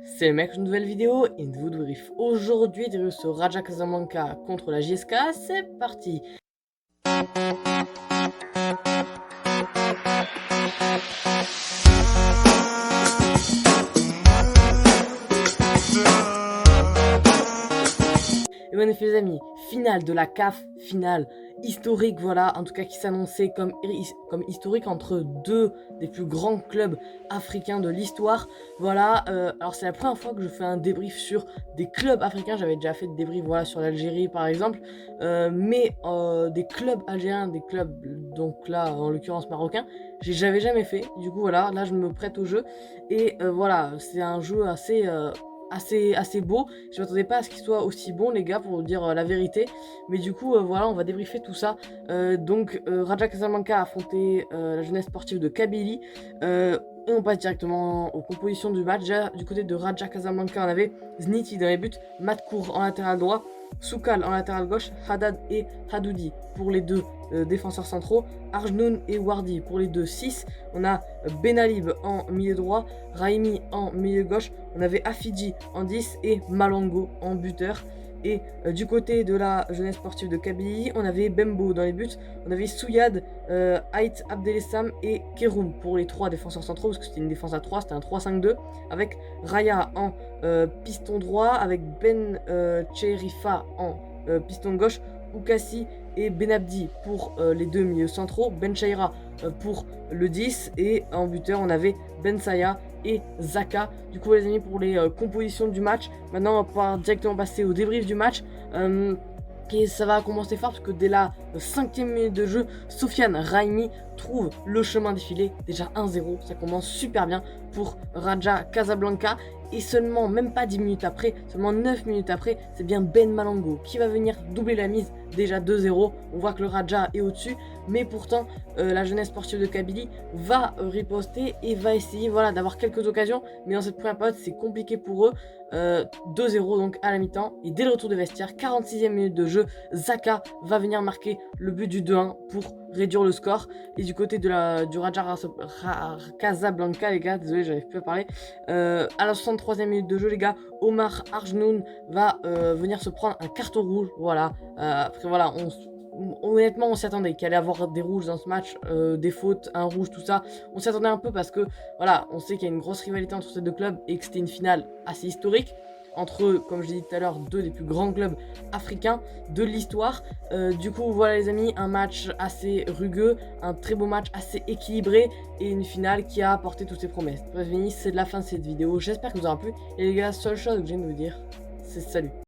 C'est le mec, une nouvelle vidéo et une nouveau débrief. Aujourd'hui, débrief sur Raja Casablanca contre la JSK, c'est parti. Et bon effet les amis, finale de la CAF, finale historique, voilà, en tout cas qui s'annonçait comme historique entre deux des plus grands clubs africains de l'histoire. Voilà, alors c'est la première fois que je fais un débrief sur des clubs africains. J'avais déjà fait des débriefs voilà, sur l'Algérie par exemple, mais des clubs algériens, des clubs, donc là en l'occurrence marocains, j'avais jamais fait. Du coup voilà, là je me prête au jeu et voilà, c'est un jeu assez beau. Je m'attendais pas à ce qu'il soit aussi bon les gars, pour vous dire la vérité, mais du coup voilà, on va débriefer tout ça. Raja Casablanca a affronté la jeunesse sportive de Kabylie, et on passe directement aux compositions du match. Déjà du côté de Raja Casablanca, on avait Zniti dans les buts, Matkour en latéral droit, Soukal en latéral gauche, Haddad et Hadoudi pour les deux défenseurs centraux, Arjnoun et Wardi pour les deux 6. On a Benalib en milieu droit, Raimi en milieu gauche, on avait Afidji en 10 et Malongo en buteur. Et du côté de la jeunesse sportive de Kabylie, on avait Bembo dans les buts, on avait Souyad, Ait Abdelessam et Keroum pour les trois défenseurs centraux, parce que c'était une défense à 3, c'était un 3-5-2, avec Raya en piston droit, avec Ben Cherifa en piston gauche, Oukassi et Benabdi pour les deux milieux centraux, Ben Chaira pour le 10, et en buteur on avait Ben Saya et Zaka. Du coup les amis, pour les compositions du match, maintenant on va pouvoir directement passer au débrief du match. Et ça va commencer fort parce que dès la 5e minute de jeu, Sofiane Raimi trouve le chemin défilé. Déjà 1-0, ça commence super bien pour Raja Casablanca. Et seulement, même pas 10 minutes après, seulement 9 minutes après, c'est bien Ben Malongo qui va venir doubler la mise. Déjà 2-0, on voit que le Raja est au-dessus, mais pourtant la jeunesse sportive de Kabylie va riposter et va essayer voilà, d'avoir quelques occasions, mais dans cette première période c'est compliqué pour eux. 2-0 donc à la mi-temps, et dès le retour des vestiaires, 46e minute de jeu, Zaka va venir marquer le but du 2-1 pour réduire le score. Et du côté de du Raja Casablanca, les gars, désolé, j'arrive plus à parler, à la 63e minute de jeu, les gars, Omar Arjnoun va venir se prendre un carton rouge. Voilà, après voilà, honnêtement on s'y attendait qu'il allait avoir des rouges dans ce match, des fautes, un rouge, tout ça. On s'y attendait un peu parce que voilà, on sait qu'il y a une grosse rivalité entre ces deux clubs et que c'était une finale assez historique entre, comme je l'ai dit tout à l'heure, deux des plus grands clubs africains de l'histoire. Du coup voilà les amis, un match assez rugueux, un très beau match assez équilibré et une finale qui a apporté toutes ses promesses. Bref, c'est de la fin de cette vidéo, j'espère que vous aura plu, et les gars, seule chose que j'ai à vous dire, c'est salut.